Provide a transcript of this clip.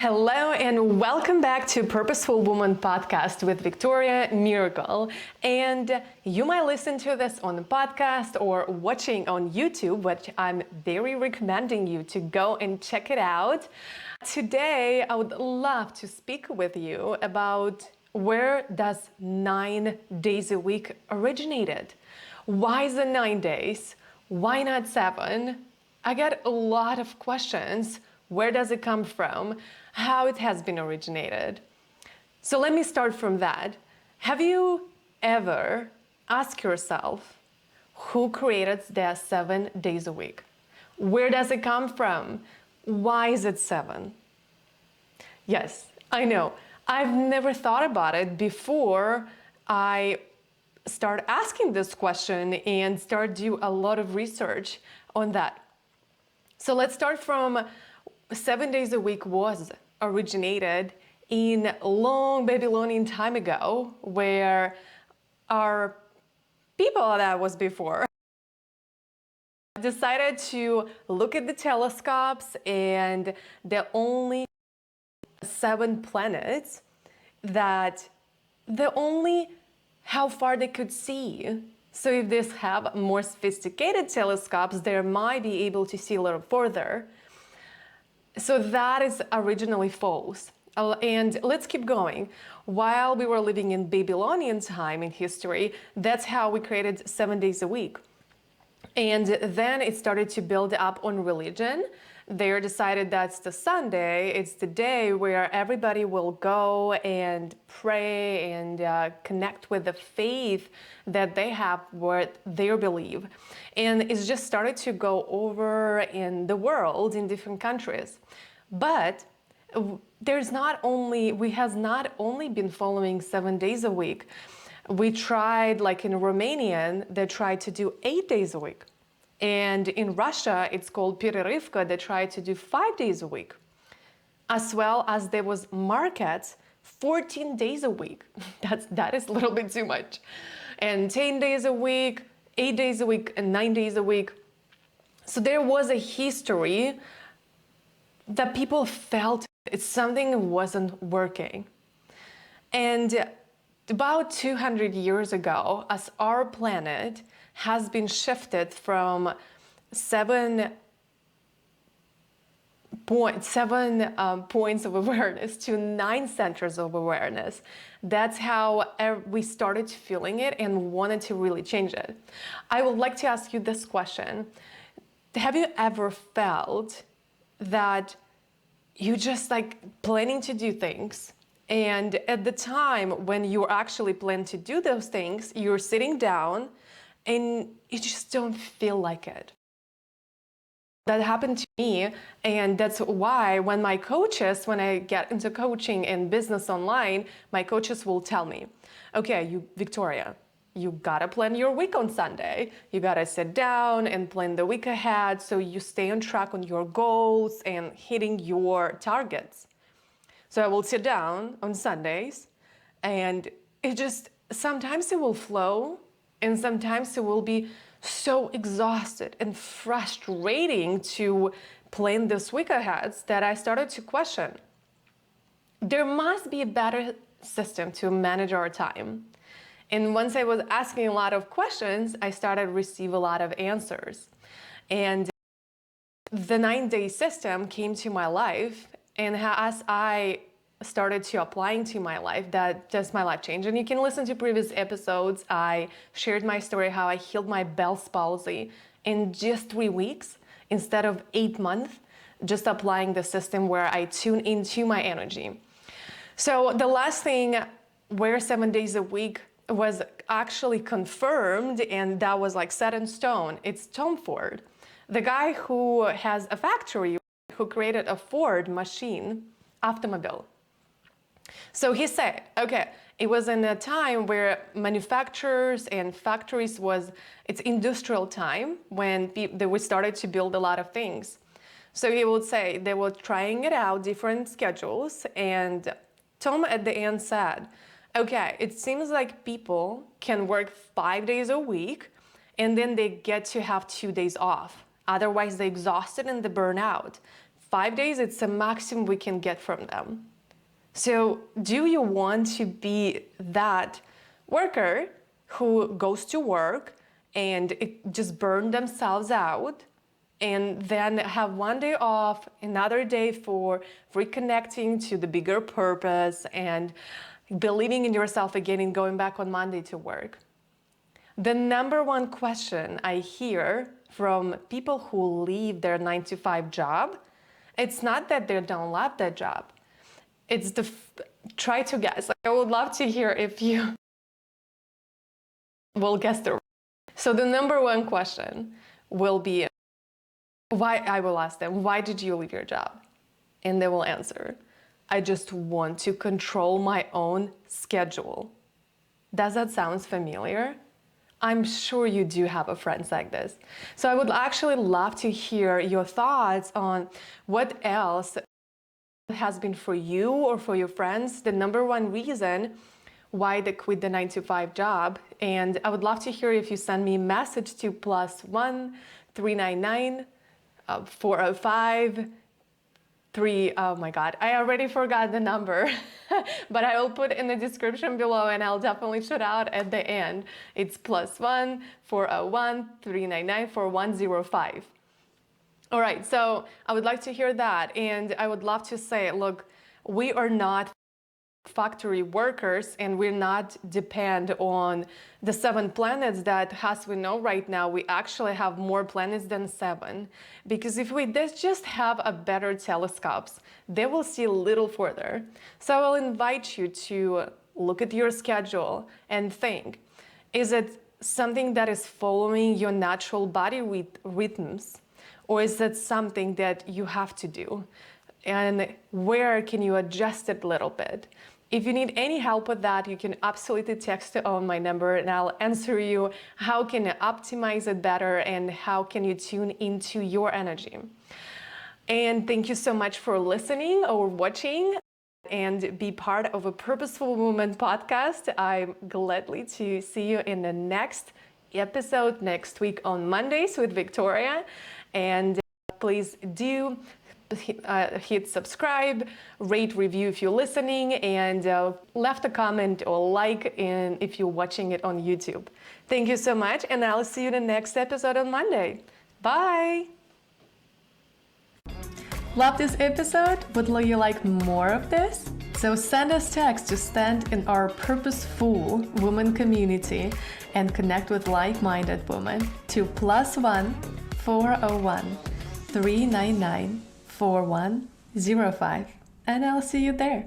Hello and welcome back to Purposeful Woman podcast with Viktoriia Miracle. And you might listen to this on the podcast or watching on YouTube, which I'm very recommending you to go and check it out. Today, I would love to speak with you about where does 9 days a week originated? Why is it 9 days? Why not 7? I get a lot of questions. Where does it come from? How it has been originated. So let me start from that. Have you ever asked yourself who created the 7 days a week? Where does it come from? Why is it 7? Yes, I know. I've never thought about it before I start asking this question and start do a lot of research on that. So let's start from 7 days a week was originated in long Babylonian time ago, where our people that was before decided to look at the telescopes, and the only 7 planets that the only how far they could see. So if they have more sophisticated telescopes, they might be able to see a little further. So that is originally false. And let's keep going. While we were living in Babylonian time in history, that's how we created 7 days a week. And then it started to build up on religion. They decided that's the Sunday, it's the day where everybody will go and pray and connect with the faith that they have, what they believe. And it's just started to go over in the world, in different countries. But we has not only been following 7 days a week. We tried, like in Romanian, they tried to do 8 days a week. And in Russia, it's called перерывка, they tried to do 5 days a week. As well as there was markets 14 days a week. That is a little bit too much. And 10 days a week, 8 days a week, and 9 days a week. So there was a history that people felt something wasn't working. And about 200 years ago, as our planet has been shifted from 7 points of awareness to 9 centers of awareness. That's how we started feeling it and wanted to really change it. I would like to ask you this question. Have you ever felt that you just like planning to do things, and at the time when you're actually planning to do those things, you're sitting down and you just don't feel like it? That happened to me, and that's why when I get into coaching and business online, my coaches will tell me, okay, Viktoriia, you gotta plan your week on Sunday. You gotta sit down and plan the week ahead so you stay on track on your goals and hitting your targets. So I will sit down on Sundays, and sometimes it will flow, and sometimes it will be so exhausted and frustrating to plan this week ahead that I started to question. There must be a better system to manage our time. And once I was asking a lot of questions, I started to receive a lot of answers. And the 9-day system came to my life, and as I started to applying to my life, that just my life changed. And you can listen to previous episodes. I shared my story, how I healed my Bell's palsy in just 3 weeks instead of 8 months, just applying the system where I tune into my energy. So the last thing where 7 days a week was actually confirmed, and that was like set in stone, it's Tom Ford, the guy who has a factory, who created a Ford machine automobile. So he said, okay, it was in a time where manufacturers and factories it's industrial time when they started to build a lot of things. So he would say they were trying it out, different schedules, and Tom at the end said, okay, it seems like people can work 5 days a week and then they get to have 2 days off. Otherwise, they're exhausted and they burn out. 5 days, it's the maximum we can get from them. So do you want to be that worker who goes to work and it just burn themselves out and then have one day off, another day for reconnecting to the bigger purpose and believing in yourself again and going back on Monday to work? The number one question I hear from people who leave their 9-to-5 job, it's not that they don't love that job. It's try to guess. Like, I would love to hear if you will guess the. So the number one question will be, why? I will ask them, why did you leave your job? And they will answer, I just want to control my own schedule. Does that sound familiar? I'm sure you do have a friends like this. So I would actually love to hear your thoughts on what else has been for you or for your friends the number one reason why they quit the 9-to-5 job. And I would love to hear if you send me a message to +1 399 405 3. Oh my God, I already forgot the number, but I will put in the description below and I'll definitely shout out at the end. It's +1 401 399 4105. All right, so I would like to hear that. And I would love to say, look, we are not factory workers and we're not depend on the 7 planets that, as we know right now, we actually have more planets than 7. Because if we just have a better telescopes, they will see a little further. So I will invite you to look at your schedule and think, is it something that is following your natural body rhythms? Or is it something that you have to do? And where can you adjust it a little bit? If you need any help with that, you can absolutely text on my number and I'll answer you how can you optimize it better and how can you tune into your energy. And thank you so much for listening or watching and be part of a Purposeful Woman podcast. I'm gladly to see you in the next episode next week on Mondays with Viktoriia. And please do hit subscribe, rate, review if you're listening, and left a comment or like if you're watching it on YouTube. Thank you so much, and I'll see you in the next episode on Monday. Bye! Love this episode? Would you like more of this? So send us text to stand in our Purposeful Woman community and connect with like-minded women to +1 401 399 4105, and I'll see you there.